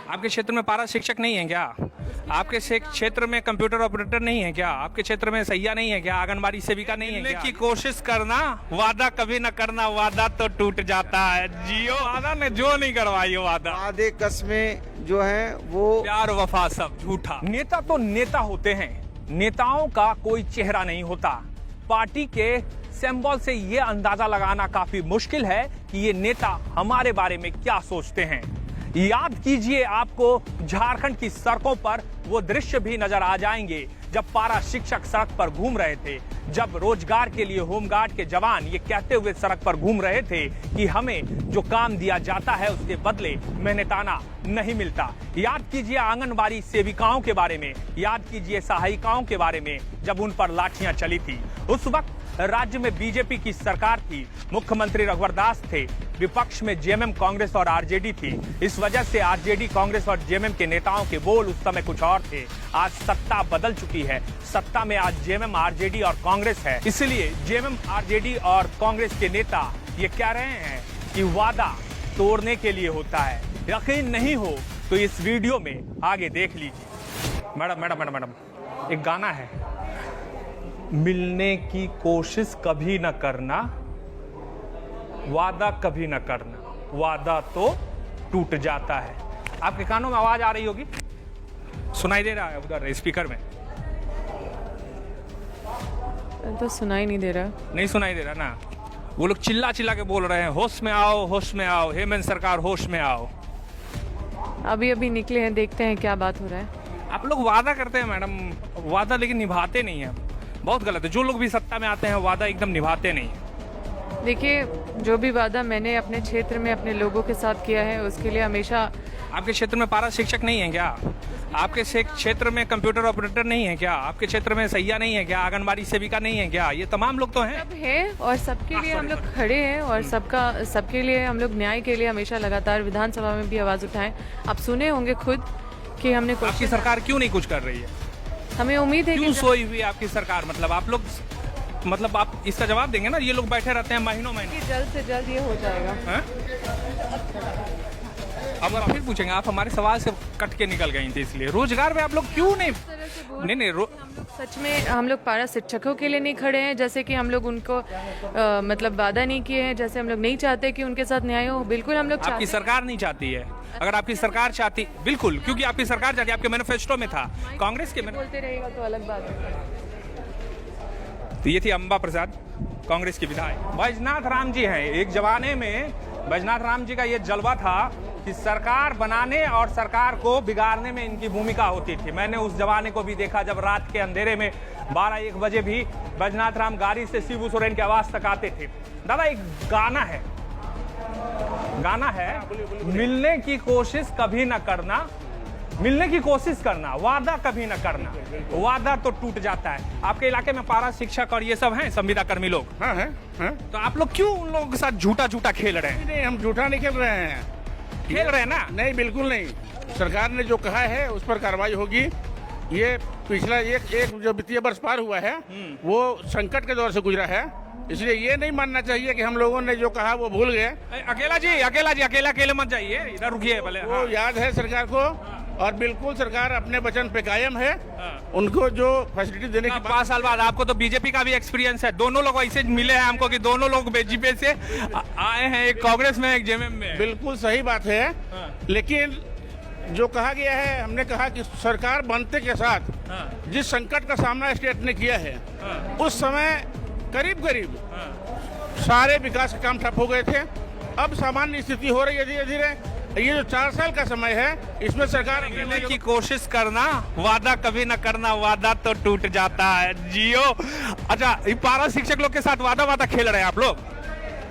आपके क्षेत्र में पारा शिक्षक नहीं है क्या? आपके क्षेत्र में कंप्यूटर ऑपरेटर नहीं है क्या? आपके क्षेत्र में सैया नहीं है क्या? आंगनबाड़ी सेविका नहीं है क्या? की कोशिश करना, वादा कभी न करना, वादा तो टूट जाता है। जियो वादा ने जो नहीं करवाई वादा, वादे कस्में जो है वो प्यार वफा सब झूठा। नेता तो नेता होते हैं, नेताओं का कोई चेहरा नहीं होता। पार्टी के सिंबल से ये अंदाजा लगाना काफी मुश्किल है कि ये नेता हमारे बारे में क्या सोचते हैं। याद कीजिए, आपको झारखंड की सड़कों पर वो दृश्य भी नजर आ जाएंगे जब पारा शिक्षक सड़क पर घूम रहे थे, जब रोजगार के लिए होमगार्ड के जवान ये कहते हुए सड़क पर घूम रहे थे कि हमें जो काम दिया जाता है उसके बदले मेहनताना नहीं मिलता। याद कीजिए आंगनबाड़ी सेविकाओं के बारे में, याद कीजिए सहायिकाओं के बारे में जब उन पर लाठियां चली थी। उस वक्त राज्य में बीजेपी की सरकार थी, मुख्यमंत्री रघुवर दास थे, विपक्ष में जेएमएम कांग्रेस और आरजेडी थी। इस वजह से आरजेडी कांग्रेस और जेएमएम के नेताओं के बोल उस समय कुछ और थे। आज सत्ता बदल चुकी है, सत्ता में आज जेएमएम आरजेडी और कांग्रेस है, इसलिए जेएमएम आरजेडी और कांग्रेस के नेता ये कह रहे हैं कि वादा तोड़ने के लिए होता है। यकीन नहीं हो तो इस वीडियो में आगे देख लीजिए। मैडम एक गाना है, मिलने की कोशिश कभी न करना, वादा कभी न करना, वादा तो टूट जाता है। आपके कानों में आवाज आ रही होगी, सुनाई दे रहा है उधर स्पीकर में? तो सुनाई नहीं दे रहा। नहीं सुनाई दे रहा ना? वो लोग चिल्ला चिल्ला के बोल रहे हैं, होश में आओ, होश में आओ, हेमंत सरकार होश में आओ। अभी अभी निकले हैं, देखते हैं क्या बात हो रहा है। आप लोग वादा करते हैं मैडम, वादा लेकिन निभाते नहीं है, बहुत गलत है। जो लोग भी सत्ता में आते हैं वादा एकदम निभाते नहीं है। देखिए, जो भी वादा मैंने अपने क्षेत्र में अपने लोगों के साथ किया है उसके लिए हमेशा। आपके क्षेत्र में पारा शिक्षक नहीं है क्या? आपके क्षेत्र में कंप्यूटर ऑपरेटर नहीं है क्या? आपके क्षेत्र में सैया नहीं है क्या? आंगनबाड़ी सेविका नहीं है क्या? ये तमाम लोग तो हैं। सब है और सबके लिए हम लोग खड़े हैं और सबके लिए हम लोग न्याय के लिए हमेशा लगातार विधानसभा में भी आवाज उठाएं। आप सुने होंगे खुद कि हमने आपकी सरकार क्यों नहीं कुछ कर रही है? हमें उम्मीद है क्यों सोई हुई आपकी सरकार? मतलब आप लोग, मतलब आप इसका जवाब देंगे ना? ये लोग बैठे रहते हैं महीनों महीनों, जल्द से जल्द ये हो जाएगा। अब आप फिर पूछेंगे, आप हमारे सवाल से कट के निकल गई थी, इसलिए रोजगार में आप लोग क्यों नहीं? सच में हम लोग पारा शिक्षकों के लिए नहीं खड़े हैं, जैसे कि हम लोग उनको मतलब वादा नहीं किए हैं, जैसे हम लोग नहीं चाहते कि उनके साथ न्याय हो। बिल्कुल हम लोग आपकी सरकार नहीं चाहती है। अगर आपकी सरकार चाहती, बिल्कुल, क्योंकि आपकी सरकार चाहती, आपके मैनिफेस्टो में था, कांग्रेस के बोलते रहेगा तो अलग बात है। तो ये थी अंबा प्रसाद, कांग्रेस की विधायक। बैजनाथ राम जी हैं। एक जमाने में बैजनाथ राम जी का ये जलवा था कि सरकार बनाने और सरकार को बिगाड़ने में इनकी भूमिका होती थी। मैंने उस जमाने को भी देखा जब रात के अंधेरे में 12-1 बजे भी बैजनाथ राम गाड़ी से शिबू सोरेन की आवाज तक आते थे। दादा एक गाना है, मिलने की कोशिश कभी न करना, मिलने की कोशिश करना, वादा कभी न करना, वादा तो टूट जाता है। आपके इलाके में पारा शिक्षक और ये सब हैं संविदा कर्मी लोग? हाँ है। तो आप लोग क्यों उन लोगों के साथ झूठा खेल रहे हैं? नहीं, हम झूठा नहीं खेल रहे हैं। खेल रहे हैं ना? नहीं, बिल्कुल नहीं। सरकार ने जो कहा है उस पर कार्रवाई होगी। ये पिछला एक जो वित्तीय वर्ष पार हुआ है वो संकट के दौर से गुजरा है, इसलिए ये नहीं मानना चाहिए कि हम लोगों ने जो कहा वो भूल गए। अकेले मत जाइए, इधर रुकिए पहले। वो याद है सरकार को, और बिल्कुल सरकार अपने वचन पे कायम है। उनको जो फैसिलिटी देने की 5 साल बाद, आपको तो बीजेपी का भी एक्सपीरियंस है, दोनों लोग ऐसे मिले हैं हमको कि दोनों लोग बीजेपी से आए हैं, एक कांग्रेस में एक जेएमएम में। बिल्कुल सही बात है, लेकिन जो कहा गया है, हमने कहा कि सरकार बनते के साथ जिस संकट का सामना स्टेट ने किया है उस समय करीब सारे विकास के काम ठप हो गए थे। अब सामान्य स्थिति हो रही है धीरे धीरे। ये जो 4 साल का समय है इसमें सरकार मिलने की कोशिश करना, वादा कभी न करना, वादा तो टूट जाता है। जियो। अच्छा, पारा शिक्षक लोग के साथ वादा खेल रहे हैं आप लोग?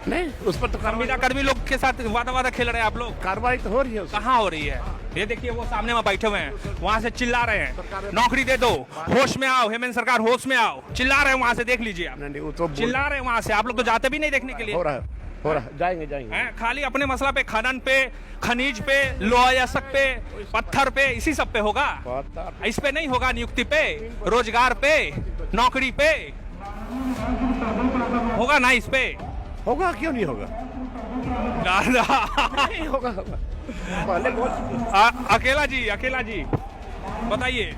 नहीं, उस पर तो संविदा कर्मी लोग के साथ वादा खेल रहे हैं आप लोग? कार्रवाई तो हो रही है। कहाँ हो रही है? ये देखिए, वो सामने में बैठे हुए हैं, वहाँ से चिल्ला रहे हैं नौकरी दे दो, होश में आओ, हेमंत सरकार होश में आओ, चिल्ला रहे हैं वहाँ से, देख लीजिए आप। तो चिल्ला रहे हैं वहाँ से। आप लोग तो जाते भी नहीं देखने के लिए। हो रहा है, जाएंगे। खाली अपने मसला पे, खनन पे, खनिज पे, लोहायसक पे, पत्थर पे, इसी सब पे होगा। इस पे नहीं होगा, नियुक्ति पे, रोजगार पे, नौकरी पे होगा ना? इस पे होगा, क्यों नहीं होगा? नहीं होगा। अकेला जी बताइए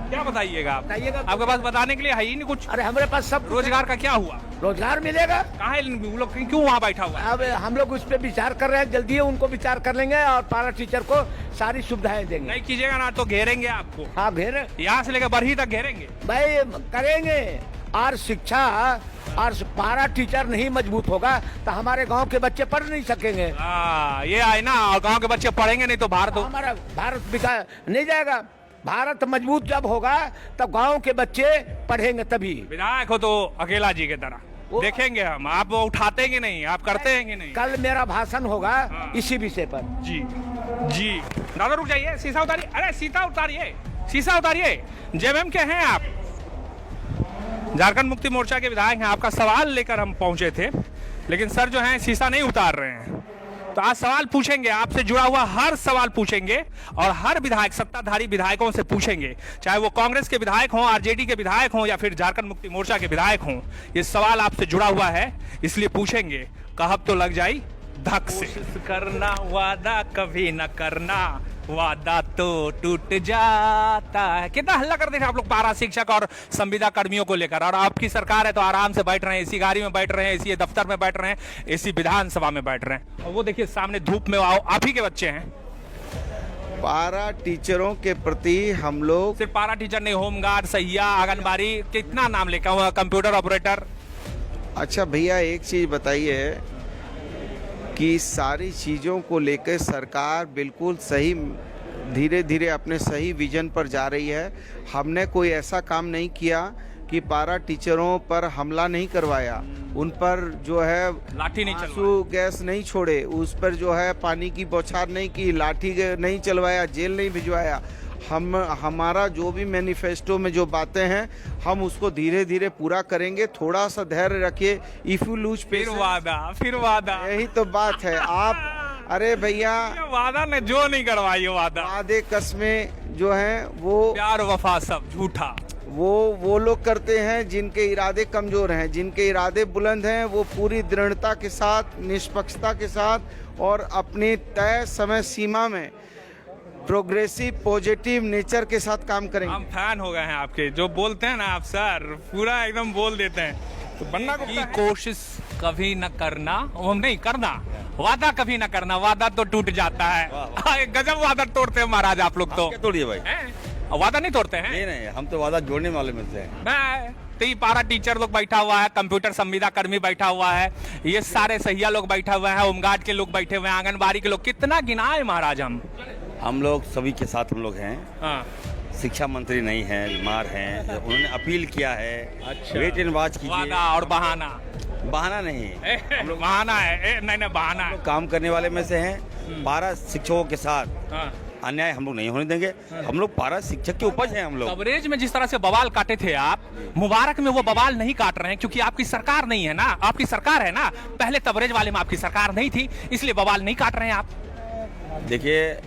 क्या बताइएगा आप? आपके पास बताने के लिए है ही नहीं कुछ। अरे हमारे पास सब रोजगार का क्या हुआ? रोजगार मिलेगा। कहाँ है वो लोग, क्यों वहाँ बैठा हुआ है? अब हम लोग उस पर विचार कर रहे हैं, जल्दी उनको विचार कर लेंगे और पारा टीचर को सारी सुविधाएं देंगे। नहीं कीजिएगा ना तो घेरेंगे आपको। हाँ घेरे, यहाँ से लेकर बरही तक घेरेंगे भाई करेंगे। और शिक्षा और पारा टीचर नहीं मजबूत होगा तो हमारे गांव के बच्चे पढ़ नहीं सकेंगे। ये आए ना, और गाँव के बच्चे पढ़ेंगे नहीं तो भारत हमारा भारत विकास नहीं जाएगा। भारत मजबूत जब होगा तब गांव के बच्चे पढ़ेंगे तभी। विधायक हो तो अकेला जी की तरह देखेंगे हम, आप वो उठाते कि नहीं, आप करते हैं कि नहीं? कल मेरा भाषण होगा इसी विषय पर। जी दादा रुक जाइए, शीशा उतारिए। अरे शीशा उतारिए। जेएमएम के हैं आप? झारखंड मुक्ति मोर्चा के विधायक हैं। आपका सवाल लेकर हम पहुंचे थे, लेकिन सर जो हैं शीशा नहीं उतार रहे हैं। तो आज सवाल पूछेंगे, आपसे जुड़ा हुआ हर सवाल पूछेंगे और हर विधायक, सत्ताधारी विधायकों से पूछेंगे, चाहे वो कांग्रेस के विधायक हों, आरजेडी के विधायक हों या फिर झारखंड मुक्ति मोर्चा के विधायक हों। ये सवाल आपसे जुड़ा हुआ है, इसलिए पूछेंगे। कहब तो लग जाई धक से। कोशिश करना, वादा कभी न करना, वादा तो टूट जाता है। कितना हल्ला करते थे आप लोग पारा शिक्षक और संविदा कर्मियों को लेकर, और आपकी सरकार है तो आराम से बैठ रहे हैं, एसी गाड़ी में बैठ रहे हैं, एसी दफ्तर में बैठ रहे हैं, एसी विधानसभा में बैठ रहे हैं। और वो देखिए सामने धूप में आप ही के बच्चे हैं। पारा टीचरों के प्रति हम लोग, सिर्फ पारा टीचर नहीं, होमगार्ड, सहिया, आंगनबाड़ी, कितना नाम लेकर हुआ, कंप्यूटर ऑपरेटर। अच्छा भैया एक चीज बताइए कि सारी चीज़ों को लेकर सरकार बिल्कुल सही, धीरे धीरे अपने सही विजन पर जा रही है। हमने कोई ऐसा काम नहीं किया कि पारा टीचरों पर हमला नहीं करवाया, उन पर जो है लाठी नहीं आंसू गैस नहीं छोड़े, उस पर जो है पानी की बौछार नहीं की, लाठी नहीं चलवाया, जेल नहीं भिजवाया। हमारा जो भी मैनिफेस्टो में जो बातें हैं हम उसको धीरे धीरे पूरा करेंगे। थोड़ा सा धैर्य रखिए। इफ यू लूज फिर वादा यही तो बात है। आप अरे भैया वादा ने जो नहीं करवाई, ये वादे कस्में जो हैं वो प्यार वफा सब झूठा। वो लोग करते हैं जिनके इरादे कमजोर हैं। जिनके इरादे बुलंद हैं वो पूरी दृढ़ता के साथ, निष्पक्षता के साथ और अपनी तय समय सीमा में प्रोग्रेसिव पॉजिटिव नेचर के साथ काम करेंगे। हम फैन हो गए हैं आपके, जो बोलते हैं ना आप सर, पूरा एकदम बोल देते हैं। तो बनना की कोशिश कभी न करना, हम नहीं करना, वादा कभी न करना, वादा तो टूट जाता है। गजब वादा तोड़ते हैं महाराज आप लोग। तो तोड़िए भाई, वादा नहीं तोड़ते हैं? नहीं, हम तो वादा जोड़ने वाले में से हैं। मैं तो ये पारा टीचर लोग बैठा हुआ है, कंप्यूटर संविदा कर्मी बैठा हुआ है, ये सारे सहिया लोग बैठा हुआ है, होमगार्ड के लोग बैठे हुए हैं, आंगनबाड़ी के लोग, कितना गिनाए महाराज हम लोग सभी के साथ हम लोग हैं। शिक्षा मंत्री नहीं है, बीमार हैं, उन्होंने अपील किया है। अच्छा। वेट एंड वॉच कीजिए। वादा और बहाना नहीं, हम लोग बहाना है। नहीं बहाना है। काम करने वाले में से हैं। पारा शिक्षकों के साथ अन्याय हम लोग नहीं होने देंगे। हम लोग पारा शिक्षक के उपज हैं। हम लोग कवरेज में जिस तरह से बवाल काटे थे आप, मुबारक में वो बवाल नहीं काट रहे हैं क्योंकि आपकी सरकार नहीं है ना, आपकी सरकार है ना। पहले तबरेज वाले में आपकी सरकार नहीं थी, इसलिए बवाल नहीं काट रहे हैं आप। देखिए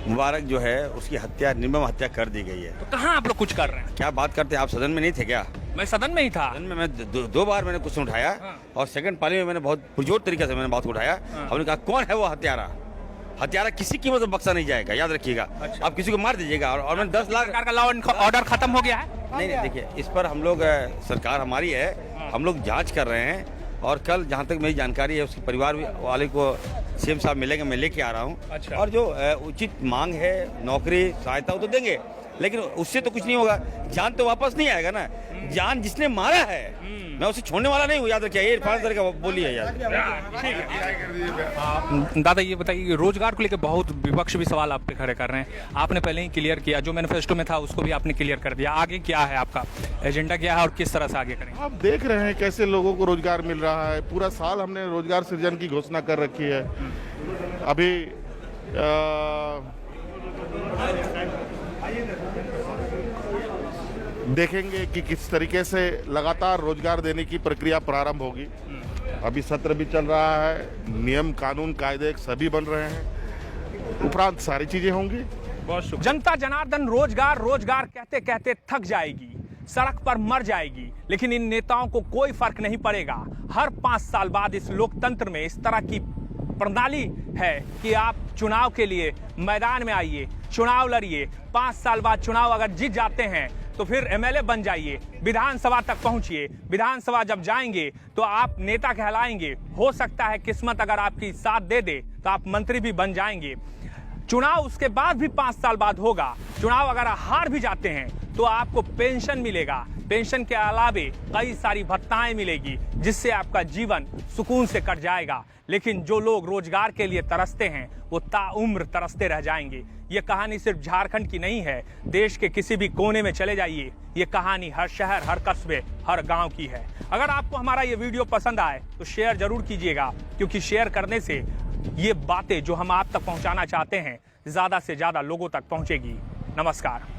मुबारक जो है उसकी हत्या, निर्मम हत्या कर दी गई है। तो कहाँ आप लोग कुछ कर रहे हैं? क्या बात करते हैं आप? सदन में नहीं थे क्या? मैं सदन में ही था। सदन में मैं दो बार मैंने क्वेश्चन उठाया और सेकंड पाली में मैंने बहुत पुरजोर तरीके से मैंने बात उठाया। हमने कहा कौन है वो हत्यारा किसी कीमत में बख्शा नहीं जाएगा, याद रखिएगा। अच्छा। आप किसी को मार दीजिएगा और मैंने 10 लाख सरकार का लॉ एंड ऑर्डर खत्म हो गया है। नहीं, देखिए इस पर हम लोग, सरकार हमारी है, हम लोग जांच कर रहे हैं। और कल जहाँ तक मेरी जानकारी है उसके परिवार वाले को सीएम साहब मिलेंगे, मैं लेके आ रहा हूँ। अच्छा। और जो उचित मांग है, नौकरी सहायता वो तो देंगे, लेकिन उससे तो कुछ नहीं होगा। जान तो वापस नहीं आएगा ना। जान जिसने मारा है मैं उसे छोड़ने वाला नहीं हूँ, याद रखिए। ये इरफान सर का बोलिए यार। दादा ये बताइए, रोजगार को लेकर बहुत विपक्ष भी सवाल आप पे खड़े कर रहे हैं। आपने पहले ही क्लियर किया, जो मैनिफेस्टो में था उसको भी आपने क्लियर कर दिया। आगे क्या है आपका एजेंडा, क्या है और किस तरह से आगे करेंगे? आप देख रहे हैं कैसे लोगों को रोजगार मिल रहा है। पूरा साल हमने रोजगार सृजन की घोषणा कर रखी है। अभी देखेंगे कि किस तरीके से लगातार रोजगार देने की प्रक्रिया प्रारंभ होगी। अभी सत्र भी चल रहा है, नियम कानून कायदे सभी बन रहे हैं, उपरांत सारी चीजें होंगी। बहुत शुक्रिया। जनता जनार्दन रोजगार रोजगार कहते कहते थक जाएगी, सड़क पर मर जाएगी, लेकिन इन नेताओं को कोई फर्क नहीं पड़ेगा। हर 5 साल बाद इस लोकतंत्र में इस तरह की प्रणाली है कि आप चुनाव के लिए मैदान में आइए, चुनाव लड़िए, 5 साल बाद चुनाव अगर जीत जाते हैं तो फिर एमएलए बन जाइए, विधानसभा तक पहुंचिए, विधानसभा जब जाएंगे तो आप नेता कहलाएंगे। हो सकता है किस्मत अगर आपकी साथ दे दे तो आप मंत्री भी बन जाएंगे। चुनाव उसके बाद भी 5 साल बाद होगा। चुनाव अगर हार भी जाते हैं तो आपको पेंशन मिलेगा, पेंशन के अलावे कई सारी भत्ताएं मिलेगी, जिससे आपका जीवन सुकून से कट जाएगा। लेकिन जो लोग रोजगार के लिए तरसते हैं वो ताउम्र तरसते रह जाएंगे। ये कहानी सिर्फ झारखंड की नहीं है, देश के किसी भी कोने में चले जाइए, ये कहानी हर शहर, हर कस्बे, हर गांव की है। अगर आपको हमारा ये वीडियो पसंद आए तो शेयर जरूर कीजिएगा, क्योंकि शेयर करने से ये बातें जो हम आप तक पहुंचाना चाहते हैं ज्यादा से ज्यादा लोगों तक पहुंचेगी। नमस्कार।